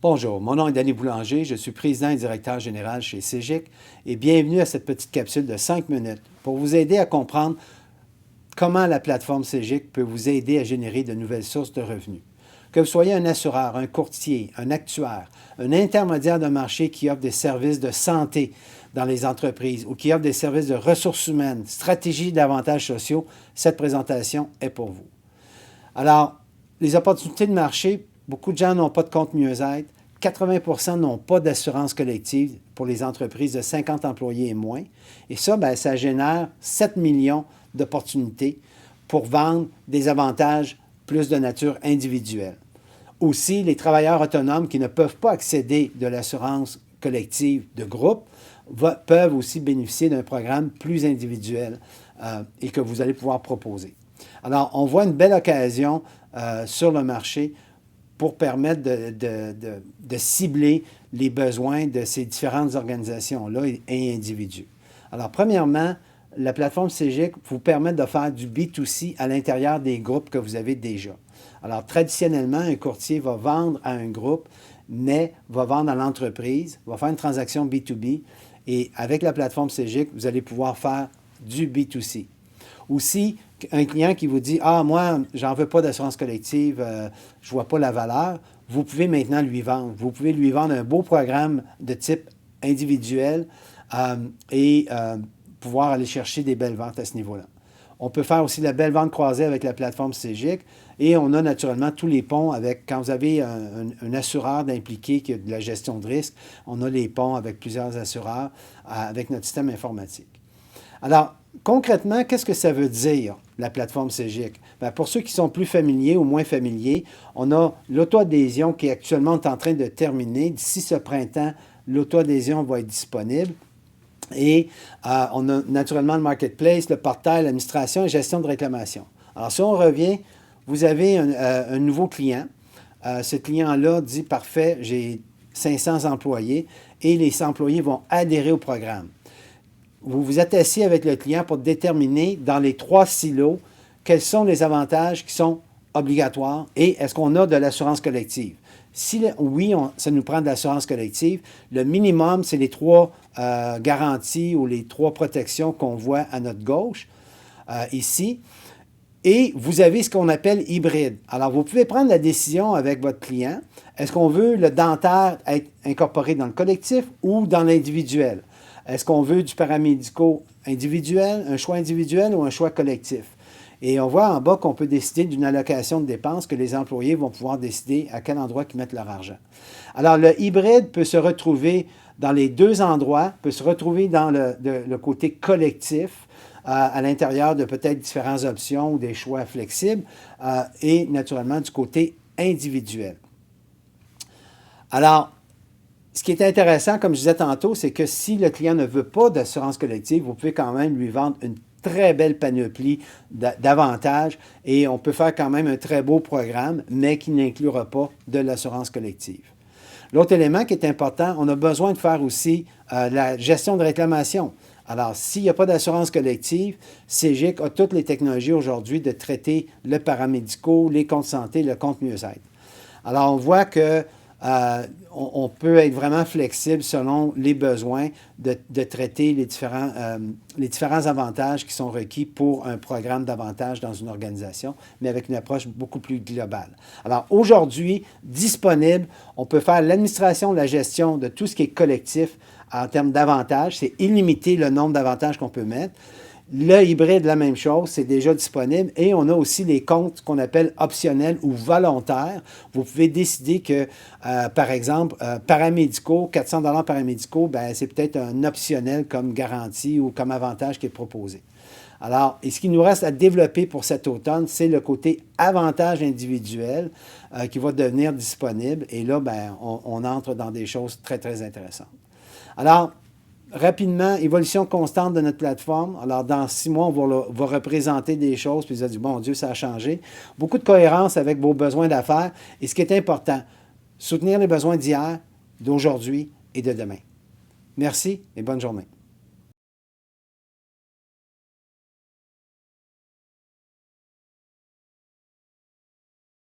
Bonjour, mon nom est Danny Boulanger, je suis président et directeur général chez CEGIC et bienvenue à cette petite capsule de 5 minutes pour vous aider à comprendre comment la plateforme CEGIC peut vous aider à générer de nouvelles sources de revenus. Que vous soyez un assureur, un courtier, un actuaire, un intermédiaire de marché qui offre des services de santé dans les entreprises ou qui offre des services de ressources humaines, stratégie d'avantages sociaux, cette présentation est pour vous. Alors, les opportunités de marché, beaucoup de gens n'ont pas de compte mieux-être. 80% n'ont pas d'assurance collective pour les entreprises de 50 employés et moins. Et ça, ça génère 7 millions d'opportunités pour vendre des avantages plus de nature individuelle. Aussi, les travailleurs autonomes qui ne peuvent pas accéder de l'assurance collective de groupe peuvent aussi bénéficier d'un programme plus individuel et que vous allez pouvoir proposer. Alors, on voit une belle occasion sur le marché pour permettre de cibler les besoins de ces différentes organisations-là et individus. Alors, premièrement, la plateforme CEGIC vous permet de faire du B2C à l'intérieur des groupes que vous avez déjà. Alors, traditionnellement, un courtier va vendre à un groupe, mais va vendre à l'entreprise, va faire une transaction B2B, et avec la plateforme CEGIC, vous allez pouvoir faire du B2C. Aussi, un client qui vous dit « Ah, moi, j'en veux pas d'assurance collective, je vois pas la valeur », vous pouvez maintenant lui vendre. Vous pouvez lui vendre un beau programme de type individuel et pouvoir aller chercher des belles ventes à ce niveau-là. On peut faire aussi la belle vente croisée avec la plateforme CEGIC et on a naturellement tous les ponts avec, quand vous avez un assureur d'impliqué qui a de la gestion de risque, on a les ponts avec plusieurs assureurs avec notre système informatique. Alors, concrètement, qu'est-ce que ça veut dire, la plateforme CEGIC? Bien, pour ceux qui sont plus familiers ou moins familiers, on a l'auto-adhésion qui est actuellement en train de terminer. D'ici ce printemps, l'auto-adhésion va être disponible. Et on a naturellement le marketplace, le portail, l'administration et gestion de réclamation. Alors, si on revient, vous avez un nouveau client. Ce client-là dit « Parfait, j'ai 500 employés » et les employés vont adhérer au programme. Vous vous êtes assis avec le client pour déterminer dans les 3 silos quels sont les avantages qui sont obligatoires et est-ce qu'on a de l'assurance collective. Si oui, ça nous prend de l'assurance collective, le minimum, c'est les 3 garanties ou les 3 protections qu'on voit à notre gauche, ici. Et vous avez ce qu'on appelle hybride. Alors, vous pouvez prendre la décision avec votre client. Est-ce qu'on veut le dentaire être incorporé dans le collectif ou dans l'individuel? Est-ce qu'on veut du paramédico individuel, un choix individuel ou un choix collectif? Et on voit en bas qu'on peut décider d'une allocation de dépenses que les employés vont pouvoir décider à quel endroit ils mettent leur argent. Alors, le hybride peut se retrouver dans les 2 endroits, peut se retrouver dans le côté collectif, à l'intérieur de peut-être différentes options ou des choix flexibles, et naturellement du côté individuel. Alors, ce qui est intéressant, comme je disais tantôt, c'est que si le client ne veut pas d'assurance collective, vous pouvez quand même lui vendre une très belle panoplie d'avantages et on peut faire quand même un très beau programme, mais qui n'inclura pas de l'assurance collective. L'autre élément qui est important, on a besoin de faire aussi la gestion de réclamation. Alors, s'il n'y a pas d'assurance collective, CEGIC a toutes les technologies aujourd'hui de traiter le paramédico, les comptes santé, le compte mieux-être. Alors, on voit que on peut être vraiment flexible selon les besoins de traiter les différents avantages qui sont requis pour un programme d'avantages dans une organisation, mais avec une approche beaucoup plus globale. Alors aujourd'hui, disponible, on peut faire l'administration, la gestion de tout ce qui est collectif en termes d'avantages. C'est illimité le nombre d'avantages qu'on peut mettre. Le hybride, la même chose, c'est déjà disponible. Et on a aussi les comptes qu'on appelle optionnels ou volontaires. Vous pouvez décider que, par exemple, paramédicaux, 400 $ paramédicaux, c'est peut-être un optionnel comme garantie ou comme avantage qui est proposé. Alors, et ce qui nous reste à développer pour cet automne, c'est le côté avantage individuel qui va devenir disponible. Et là, on entre dans des choses très, très intéressantes. Alors, rapidement, évolution constante de notre plateforme. Alors, dans 6 mois, on va représenter des choses, puis vous allez dire, bon Dieu, ça a changé. Beaucoup de cohérence avec vos besoins d'affaires. Et ce qui est important, soutenir les besoins d'hier, d'aujourd'hui et de demain. Merci et bonne journée.